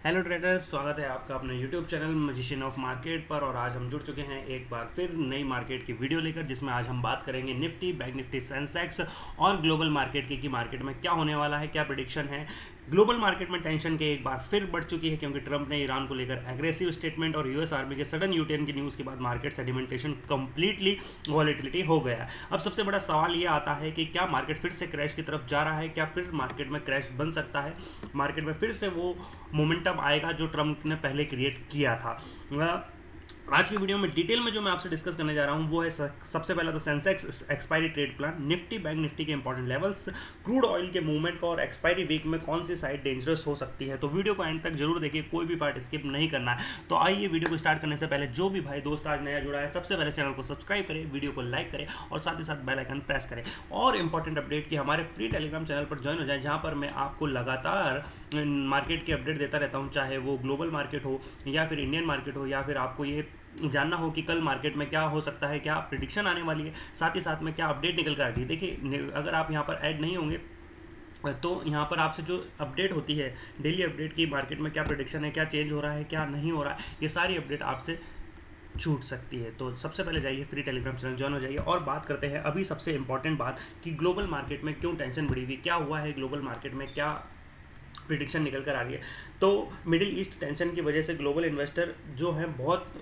Hello traders, स्वागत है आपका अपने YouTube channel magician of market पर। और आज हम जुड़ चुके हैं एक बार फिर नई मार्केट की वीडियो लेकर, जिसमें आज हम बात करेंगे निफ्टी, बैंक निफ्टी, सेंसेक्स और ग्लोबल मार्केट की कि मार्केट में क्या होने वाला है, क्या प्रेडिक्शन है। ग्लोबल मार्केट में टेंशन के एक बार फिर बढ़ चुकी है, क्योंकि ट्रंप ने ईरान को लेकर एग्रेसिव स्टेटमेंट और यूएस आर्मी के सडन यूटर्न की न्यूज़ के बाद मार्केट सेडिमेंटेशन कंप्लीटली वॉलेटिलिटी हो गया है। अब सबसे बड़ा सवाल ये आता है कि क्या मार्केट फिर से क्रैश की तरफ जा रहा है, क्या फिर मार्केट में क्रैश बन सकता है, मार्केट में फिर से वो मोमेंटम आएगा जो ट्रंप ने पहले क्रिएट किया था। आज की वीडियो में डिटेल में जो मैं आपसे डिस्कस करने जा रहा हूं वो है सबसे पहला तो Sensex expiry trade plan, Nifty bank Nifty के इंपॉर्टेंट लेवल्स, क्रूड ऑयल के मूवमेंट का और एक्सपायरी वीक में कौन सी साइड डेंजरस हो सकती है। तो वीडियो को एंड तक जरूर देखिए, कोई भी पार्ट स्किप नहीं करना है। तो आइए वीडियो को स्टार्ट करने से पहले जो भी भाई दोस्त आज नया जुड़ा है, सबसे पहले चैनल को सब्सक्राइब करें, वीडियो को लाइक करें और साथ ही साथ बेल आइकन प्रेस करें। और इंपॉर्टेंट अपडेट कि हमारे फ्री टेलीग्राम चैनल पर ज्वाइन हो जाए, जहां पर मैं आपको लगातार मार्केट की अपडेट देता रहता हूं, चाहे वो ग्लोबल मार्केट हो या फिर इंडियन मार्केट हो, या फिर आपको ये जानना हो कि कल मार्केट में क्या हो सकता है, क्या प्रिडिक्शन आने वाली है, साथ ही साथ में क्या अपडेट निकल कर आ रही है। देखिए, अगर आप यहाँ पर ऐड नहीं होंगे तो यहाँ पर आपसे जो अपडेट होती है डेली अपडेट की मार्केट में क्या प्रिडिक्शन है, क्या चेंज हो रहा है, क्या नहीं हो रहा है, ये सारी अपडेट आपसे छूट सकती है। तो सबसे पहले जाइए फ्री टेलीग्राम चैनल ज्वाइन हो जाइए और बात करते हैं अभी सबसे इंपॉर्टेंट बात कि ग्लोबल मार्केट में क्यों टेंशन बढ़ी हुई, क्या हुआ है ग्लोबल मार्केट में, क्या प्रिडिक्शन निकल कर आ रही है। तो मिडिल ईस्ट टेंशन की वजह से ग्लोबल इन्वेस्टर जो है बहुत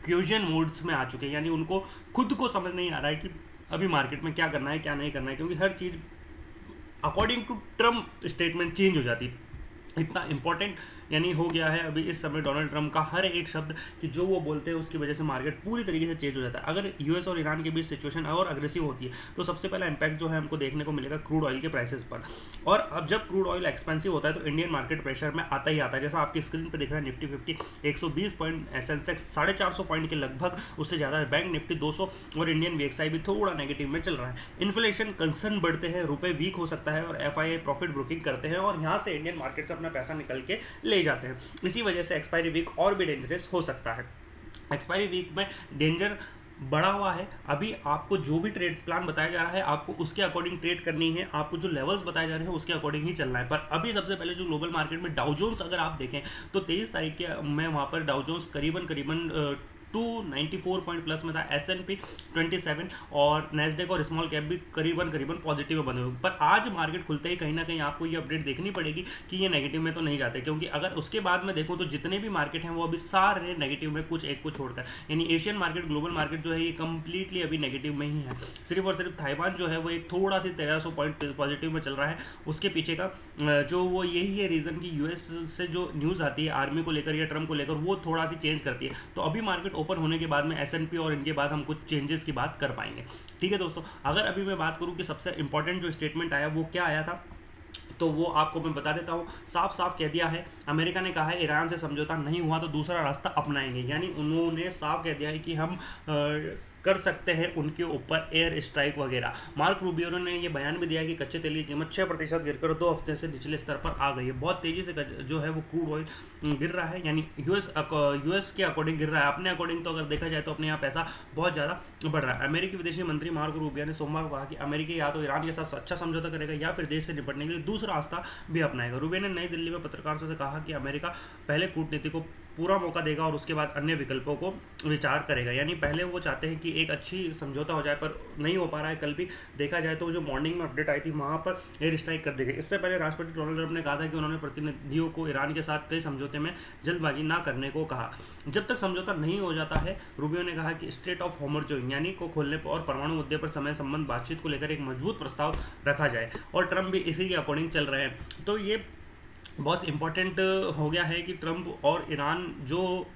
क्यूजन मोड्स में आ चुके हैं, यानी उनको खुद को समझ नहीं आ रहा है कि अभी मार्केट में क्या करना है, क्या नहीं करना है, क्योंकि हर चीज़ according to Trump statement change हो जाती है। इतना इंपॉर्टेंट यानी हो गया है अभी इस समय डोनाल्ड ट्रंप का हर एक शब्द कि जो वो बोलते हैं उसकी वजह से मार्केट पूरी तरीके से चेंज हो जाता है। अगर यूएस और ईरान के बीच सिचुएशन और अग्रेसिव होती है तो सबसे पहला इंपैक्ट जो है हमको देखने को मिलेगा क्रूड ऑयल के प्राइसेस पर। और अब जब क्रूड ऑयल एक्सपेंसिव होता है तो इंडियन मार्केट प्रेशर में आता ही आता है। जैसा आपकी स्क्रीन पर दिख रहा है, निफ्टी 50 120 पॉइंट, सेंसेक्स 450 पॉइंट के लगभग, उससे ज़्यादा बैंक निफ्टी 200 और इंडियन वीएक्सआई भी थोड़ा नेगेटिव में चल रहा है। इन्फ्लेशन कंसर्न बढ़ते हैं, रुपए वीक हो सकता है और एफआईआई प्रॉफिट बुकिंग करते हैं और यहाँ से इंडियन मार्केट से अपना पैसा निकल के ले जाते हैं। इसी वजह से एक्सपायरी वीक और भी डेंजरस हो सकता है। एक्सपायरी वीक में डेंजर बढ़ा हुआ है। अभी आपको जो भी ट्रेड प्लान बताया जा रहा है आपको उसके अकॉर्डिंग ट्रेड करनी है, आपको जो लेवल्स बताए जा रहे हैं उसके अकॉर्डिंग ही चलना है। पर अभी सबसे पहले जो ग्लोबल मार्केट में डाउ जोन्स अगर आप देखें तो 23 तारीख के में वहाँ पर डाउ जोन्स करीबन 294 पॉइंट प्लस में था, S&P 27 और नेस्डेक और स्मॉल कैप भी करीबन पॉजिटिव में बने हुए। पर आज मार्केट खुलते ही कहीं ना कहीं आपको ये अपडेट देखनी पड़ेगी कि ये नेगेटिव में तो नहीं जाते, क्योंकि अगर उसके बाद में देखूँ तो जितने भी मार्केट हैं वो अभी सारे नेगेटिव में, कुछ एक को छोड़कर। यानी एशियन मार्केट, ग्लोबल मार्केट जो है ये कंप्लीटली अभी नेगेटिव में ही है। सिर्फ और सिर्फ ताइवान जो है वो एक थोड़ा सी 1300 पॉइंट पॉजिटिव में चल रहा है। उसके पीछे का जो वो यही है रीज़न कि यूएस से जो न्यूज़ आती है आर्मी को लेकर या ट्रम्प को लेकर, वो थोड़ा सी चेंज करती है। तो अभी मार्केट ओपन होने के बाद में S&P और इनके बाद हम कुछ चेंजेस की बात कर पाएंगे। ठीक है दोस्तों, अगर अभी मैं बात करूं कि सबसे इंपॉर्टेंट जो स्टेटमेंट आया वो क्या आया था, तो वो आपको मैं बता देता हूँ। साफ साफ कह दिया है, अमेरिका ने कहा है ईरान से समझौता नहीं हुआ तो दूसरा रास्ता अपनाएंगे। यानी उन्होंने साफ कह दिया है कि हम कर सकते हैं उनके ऊपर एयर स्ट्राइक वगैरह। मार्क रूबियो ने ये बयान भी दिया कि कच्चे तेल की कीमत 6% गिरकर 2 हफ्ते से निचले स्तर पर आ गई है। बहुत तेज़ी से जो है वो क्रूड ऑयल गिर रहा है, यानी यूएस के अकॉर्डिंग गिर रहा है। अपने अकॉर्डिंग तो अगर देखा जाए तो अपने यहाँ पैसा बहुत ज़्यादा बढ़ रहा है। अमेरिकी विदेशी मंत्री मार्क रूबियो ने सोमवार को कहा कि अमेरिका या तो ईरान के साथ अच्छा समझौता करेगा या फिर देश से निपटने के लिए दूसरा रास्ता भी अपनाएगा। रूबियो ने नई दिल्ली में पत्रकारों से कहा कि अमेरिका पहले कूटनीति को पूरा मौका देगा और उसके बाद अन्य विकल्पों को विचार करेगा। यानी पहले वो चाहते हैं कि एक अच्छी समझौता हो जाए, पर नहीं हो पा रहा है। कल भी देखा जाए तो जो मॉर्निंग में अपडेट आई थी वहाँ पर एयर स्ट्राइक कर दी गई। इससे पहले राष्ट्रपति डोनाल्ड ट्रंप ने कहा था कि उन्होंने प्रतिनिधियों को ईरान के साथ कई समझौते में जल्दबाजी ना करने को कहा जब तक समझौता नहीं हो जाता है। रूबियो ने कहा कि स्ट्रेट ऑफ हॉर्मुज़ यानी को खोलने पर और परमाणु मुद्दे पर समय संबंध बातचीत को लेकर एक मजबूत प्रस्ताव रखा जाए, और ट्रंप भी इसी के अकॉर्डिंग चल रहे हैं। तो ये बहुत इंपॉर्टेंट हो गया है कि ट्रंप और ईरान जो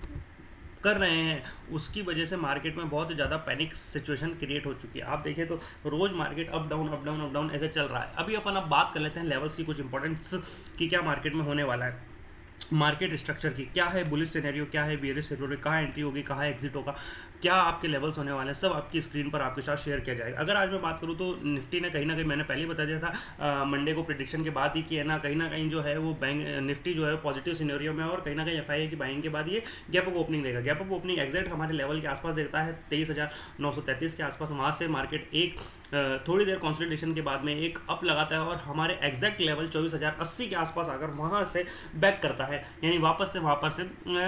कर रहे हैं उसकी वजह से मार्केट में बहुत ज़्यादा पैनिक सिचुएशन क्रिएट हो चुकी है। आप देखें तो रोज़ market up down up down up down ऐसे चल रहा है। अभी अपन अब बात कर लेते हैं लेवल्स की, कुछ इंपॉर्टेंस की, क्या मार्केट में होने वाला है, मार्केट स्ट्रक्चर की, क्या है बुलिश सिनेरियो, क्या है बेयरिश सिनेरियो, कहाँ एंट्री होगी, कहाँ एग्जिट होगा, क्या आपके लेवल्स होने वाले हैं, सब आपकी स्क्रीन पर आपके साथ शेयर किया जाएगा। अगर आज मैं बात करूँ तो निफ्टी ने कहीं ना कहीं, मैंने पहले ही बता दिया था मंडे को प्रेडिक्शन के बाद ही कि है ना कहीं जो है वो बैंक निफ्टी जो है पॉजिटिव सिनेरियो में, और कहीं ना कहीं एफआईआई की बाइंग के बाद ये गैप अप ओपनिंग देगा। गैप अप ओपनिंग एग्जैक्ट हमारे लेवल के आसपास देखता है 23,933 के आसपास। वहाँ से मार्केट एक थोड़ी देर कंसोलिडेशन के बाद में एक अप लगाता है और हमारे एग्जैक्ट लेवल 24,080 के आसपास आकर वहाँ से बैक करता जाता है, यानी वापस से वहाँ पर से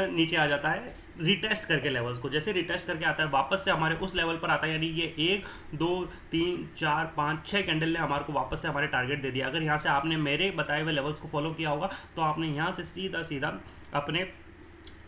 नीचे आ जाता है रिटेस्ट करके लेवल्स को। जैसे रिटेस्ट करके आता है वापस से हमारे उस लेवल पर आता है, यानी ये 1 2 3 4 5 6 कैंडल ने हमारे को वापस से हमारे टारगेट दे दिया। अगर यहाँ से आपने मेरे बताए हुए लेवल्स को फॉलो किया होगा तो आपने यहाँ से सीधा सीधा अपने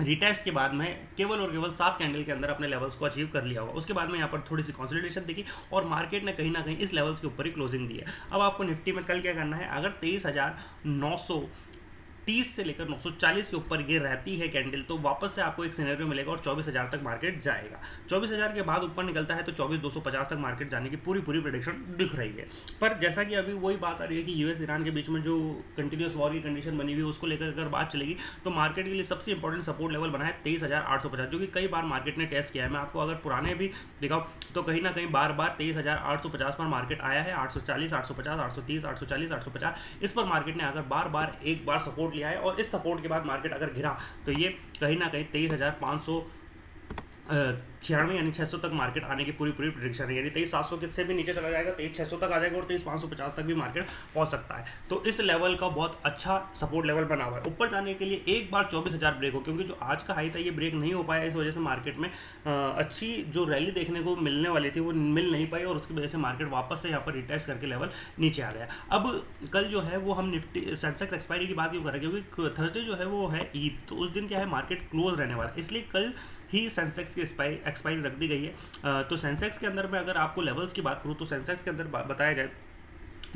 रिटेस्ट के बाद में केवल और केवल 7 कैंडल के अंदर अपने लेवल्स को अचीव कर लिया होगा। उसके बाद में यहाँ पर थोड़ी सी कंसोलिडेशन देखी और मार्केट ने कहीं ना कहीं इस लेवल्स के ऊपर ही क्लोजिंग दी है। अब आपको निफ्टी में कल क्या करना है, अगर 23,930 से लेकर 940 के ऊपर ये रहती है कैंडल तो वापस से आपको एक सिनेरियो मिलेगा और 24,000 तक मार्केट जाएगा। 24,000 के बाद ऊपर निकलता है तो 24,250 तक मार्केट जाने की पूरी प्रेडिक्शन दिख रही है। पर जैसा कि अभी वही बात आ रही है कि यूएस ईरान के बीच में जो कंटिन्यूस वॉर की कंडीशन बनी हुई है उसको लेकर अगर बात चलेगी तो मार्केट के लिए सबसे इंपॉर्टेंट सपोर्ट लेवल बना है 23,850, जो कि कई बार मार्केट ने टेस्ट किया है। मैं आपको अगर पुराने भी दिखाऊं तो कहीं ना कहीं बार 23,850 पर मार्केट आया है। 840, 850, 830, 840, 850 इस पर मार्केट ने अगर बार एक बार सपोर्ट लिया है और इस सपोर्ट के बाद मार्केट अगर गिरा तो ये कहीं ना कहीं 23,596 यानी 600 तक मार्केट आने की पूरी प्रेडिक्शन है, यानी 23,700 से भी नीचे चला जाएगा, 23,600 तक आ जाएगा और 23,550 तक भी मार्केट पहुंच सकता है। तो इस लेवल का बहुत अच्छा सपोर्ट लेवल बना हुआ है। ऊपर जाने के लिए एक बार 24,000 ब्रेक हो, क्योंकि जो आज का हाई था ये ब्रेक नहीं हो पाया, इस वजह से मार्केट में अच्छी जो रैली देखने को मिलने वाली थी वो मिल नहीं पाई और उसकी वजह से मार्केट वापस से यहाँ पर रिटेस्ट करके लेवल नीचे आ गया। अब कल जो है वो हम निफ्टी सेंसेक्स एक्सपायरी की बात क्यों कर रहे हैं, क्योंकि थर्सडे जो है वो है ईद, तो उस दिन क्या है मार्केट क्लोज रहने वाला है, इसलिए कल ही सेंसेक्स की एक्सपायरी रख दी गई है। तो सेंसेक्स के अंदर में अगर आपको लेवल्स की बात करूँ तो सेंसेक्स के अंदर बताया जाए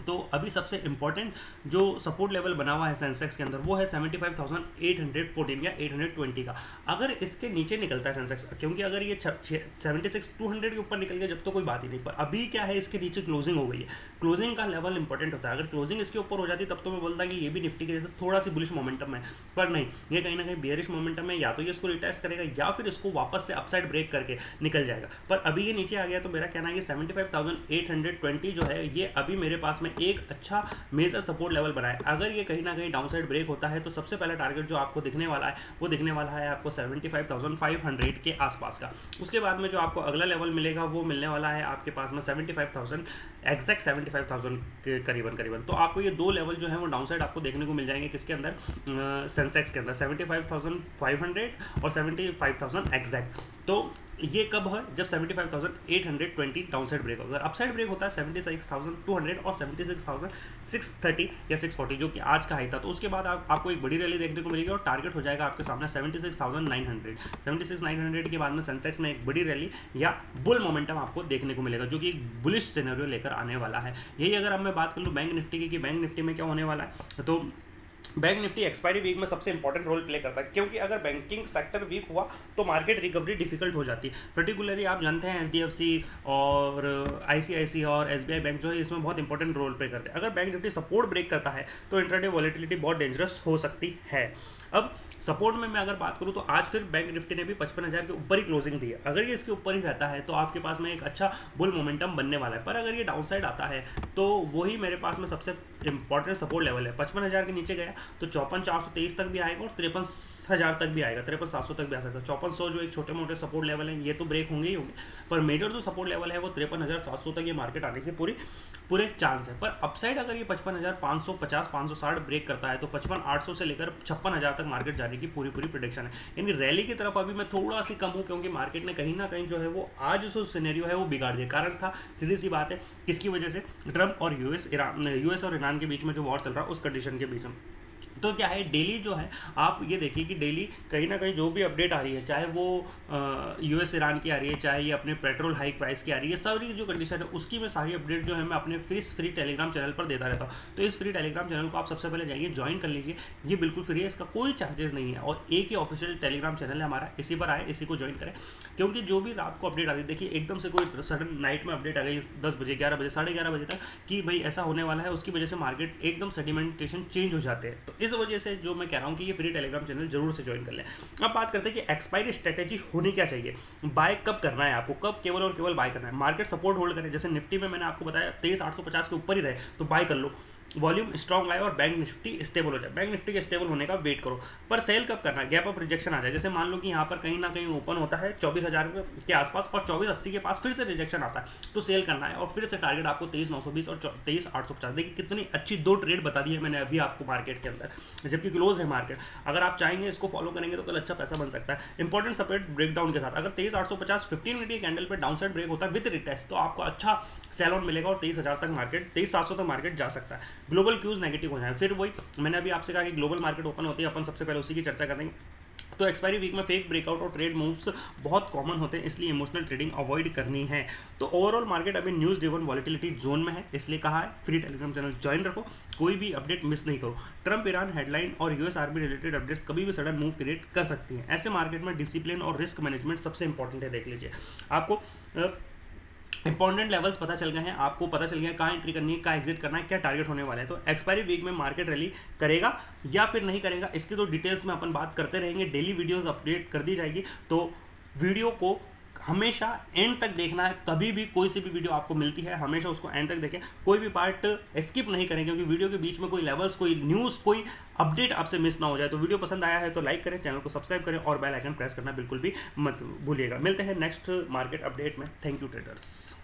तो अभी सबसे इंपॉर्टेंट जो सपोर्ट लेवल बना हुआ है सेंसेक्स के अंदर वो है 75,814 या 820 का। अगर इसके नीचे निकलता है सेंसेक्स, क्योंकि अगर ये 76,200 के ऊपर निकल गया जब तो कोई बात ही नहीं, पर अभी क्या है इसके नीचे क्लोजिंग हो गई है। क्लोजिंग का लेवल इंपॉर्टेंट होता है, अगर क्लोजिंग इसके ऊपर हो जाती तब तो मैं बोलता कि ये भी निफ्टी के जैसे थोड़ा सी बुलिश मोमेंटम है, पर नहीं, ये कहीं ना कहीं बेयरिश मोमेंटम है। या तो ये इसको रिटेस्ट करेगा या फिर इसको वापस से अपसाइड ब्रेक करके निकल जाएगा। पर अभी ये नीचे आ गया तो मेरा कहना है कि 75,820 जो है ये अभी मेरे पास में एक अच्छा मेजर सपोर्ट लेवल बना है। अगर ये कहीं ना कहीं डाउनसाइड ब्रेक होता है तो सबसे पहला टारगेट जो आपको दिखने वाला है वो दिखने वाला है आपको 75,500 के आसपास का। उसके बाद में जो आपको अगला लेवल मिलेगा वो मिलने वाला है आपके पास में 75,000, एग्जैक्ट 75,000 के करीबन। तो आपको ये दो लेवल जो है वो डाउनसाइड आपको देखने को मिल जाएंगे किसके अंदर, सेंसेक्स के अंदर 75,500 और 75,000 एग्जैक्ट। तो ये कब है, जब 75,820 डाउनसाइड ब्रेक होगा। अगर अपसाइड ब्रेक होता है 76,200 और 76,630 या 640 जो कि आज का हाई था, तो उसके बाद आपको एक बड़ी रैली देखने को मिलेगी और टारगेट हो जाएगा आपके सामने 76,900। 76,900 के बाद में सेंसेक्स में एक बड़ी रैली या बुल मोमेंटम आपको देखने को मिलेगा जो कि एक बुलिश सिनेरियो लेकर आने वाला है। यही अगर अब मैं बात कर लूँ बैंक निफ्टी की कि बैंक निफ्टी में क्या होने वाला है, तो बैंक निफ्टी एक्सपायरी वीक में सबसे इंपॉर्टेंट रोल प्ले करता है, क्योंकि अगर बैंकिंग सेक्टर वीक हुआ तो मार्केट रिकवरी डिफिकल्ट हो जाती है। पर्टिकुलरली आप जानते हैं एचडीएफसी और आईसीआईसी और एसबीआई बैंक जो है इसमें बहुत इंपॉर्टेंट रोल प्ले करते हैं। अगर बैंक निफ्टी सपोर्ट ब्रेक करता है तो इंट्राडे वॉलेटिलिटी बहुत डेंजरस हो सकती है। अब सपोर्ट में मैं अगर बात करूं तो आज फिर बैंक निफ्टी ने भी 55,000 के ऊपर ही क्लोजिंग दी है। अगर ये इसके ऊपर ही रहता है तो आपके पास में एक अच्छा बुल मोमेंटम बनने वाला है। पर अगर ये डाउनसाइड आता है तो वही मेरे पास में सबसे इंपॉर्टेंट सपोर्ट लेवल है। 55,000 के नीचे गया तो 54,423 तक भी आएगा और 53,000 तक भी आएगा, 53,700 तक भी आ सकता है। 5400 जो एक छोटे मोटे सपोर्ट लेवल है ये तो ब्रेक होंगे ही होंगे, पर मेजर जो सपोर्ट लेवल है वो 53,700 तक ये मार्केट आने के पूरे चांस है। पर अपसाइड अगर ये 55,550 560 ब्रेक करता है तो 55,800 से लेकर 56,000 तक मार्केट जाने की पूरी प्रेडिक्शन है। यानी रैली की तरफ अभी मैं थोड़ा सी कम हूँ, क्योंकि मार्केट ने कहीं ना कहीं जो है वो आज जो सिनेरियो है वो बिगाड़ दिया। कारण था सीधी सी बात है किसकी वजह से, ट्रम्प और यूएस और ईरान के बीच में जो वॉर चल रहा है उस कंडीशन के बीच में। तो क्या है डेली जो है आप ये देखिए कि डेली कहीं ना कहीं जो भी अपडेट आ रही है, चाहे वो यूएस ईरान की आ रही है, चाहे ये अपने पेट्रोल हाइक प्राइस की आ रही है, सारी जो कंडीशन है उसकी मैं सारी अपडेट जो है मैं अपने फ्री टेलीग्राम चैनल पर देता रहता हूँ। तो इस फ्री टेलीग्राम चैनल को आप सबसे पहले जाइए ज्वाइन कर लीजिए, ये बिल्कुल फ्री है, इसका कोई चार्जेस नहीं है और एक ही ऑफिशियल टेलीग्राम चैनल है हमारा, इसी पर आए, इसी को ज्वाइन करें। क्योंकि जो भी रात को अपडेट आ रही है, देखिए एकदम से कोई सडन नाइट में अपडेट आ गई 10 बजे 11 बजे 11:30 बजे तक कि भाई ऐसा होने वाला है, उसकी वजह से मार्केट एकदम सेडिमेंटेशन चेंज हो जाते हैं। तो इस वजह से जो मैं कह रहा हूं कि ये फ्री टेलीग्राम चैनल जरूर से ज्वाइन कर लें। अब बात करते हैं कि एक्सपायरी स्ट्रेटेजी होनी क्या चाहिए, बाय कब करना है आपको, कब केवल और केवल बाय करना है। मार्केट सपोर्ट होल्ड करें, जैसे निफ्टी में मैंने आपको बताया 23,850 के ऊपर ही रहे तो बाय कर लो। वॉल्यूम स्ट्रॉन्ग आए और बैंक निफ्टी स्टेबल हो जाए। बैंक निफ्टी के स्टेबल होने का वेट करो, पर सेल कब करना है, गैप अप रिजेक्शन आ जाए। जैसे मान लो कि यहाँ पर कहीं ना कहीं ओपन होता है 24,000 के आसपास और 24,80 के पास फिर से रिजेक्शन आता है, तो सेल करना है और फिर से टारगेट आपको 23,920 और 23,850। देखिए कितनी अच्छी दो ट्रेड बता दी है मैंने अभी आपको मार्केट के अंदर, जबकि क्लोज है मार्केट। अगर आप चाहेंगे इसको फॉलो करेंगे तो कल अच्छा पैसा बन सकता है। इंपॉर्टेंट सपोर्ट ब्रेकडाउन के साथ अगर 23,850 15 मिनट कैंडल पे डाउन साइड ब्रेक होता है विद रिटेस्ट, तो आपको अच्छा सेल ऑन मिलेगा और 23,000 तक मार्केट 23,700 तक मार्केट जा सकता है। ग्लोबल क्यूज नेगेटिव हो जाए, फिर वही मैंने अभी आपसे कहा कि ग्लोबल मार्केट ओपन होती है, अपन सबसे पहले उसी की चर्चा करेंगे। तो एक्सपायरी वीक में फेक ब्रेकआउट और ट्रेड मूव्स बहुत कॉमन होते हैं, इसलिए इमोशनल ट्रेडिंग अवॉइड करनी है। तो ओवरऑल मार्केट अभी न्यूज़ ड्रिवन वॉलिटिलिटी जोन में है, इसलिए कहा है फ्री टेलीग्राम चैनल ज्वाइन रखो, कोई भी अपडेट मिस नहीं करो। ट्रंप ईरान हेडलाइन और यूएस आर्मी रिलेटेड अपडेट्स कभी भी सडन मूव क्रिएट कर सकती हैं। ऐसे मार्केट में डिसिप्लिन और रिस्क मैनेजमेंट सबसे इंपॉर्टेंट है। देख लीजिए आपको इंपॉर्टेंट लेवल्स पता चल गए हैं, आपको पता चल गया कहाँ एंट्री करनी है, कहाँ एग्जिट करना है, क्या टारगेट होने वाला है। तो एक्सपायरी वीक में मार्केट रैली करेगा या फिर नहीं करेगा, इसकी तो डिटेल्स में अपन बात करते रहेंगे, डेली वीडियोस अपडेट कर दी जाएगी। तो वीडियो को हमेशा एंड तक देखना है, कभी भी कोई सी भी वीडियो आपको मिलती है हमेशा उसको एंड तक देखें, कोई भी पार्ट स्किप नहीं करें, क्योंकि वीडियो के बीच में कोई लेवल्स, कोई न्यूज़, कोई अपडेट आपसे मिस ना हो जाए। तो वीडियो पसंद आया है तो लाइक करें, चैनल को सब्सक्राइब करें और बेल आइकन प्रेस करना बिल्कुल भी मत भूलिएगा। मिलते हैं नेक्स्ट मार्केट अपडेट में। Thank you traders.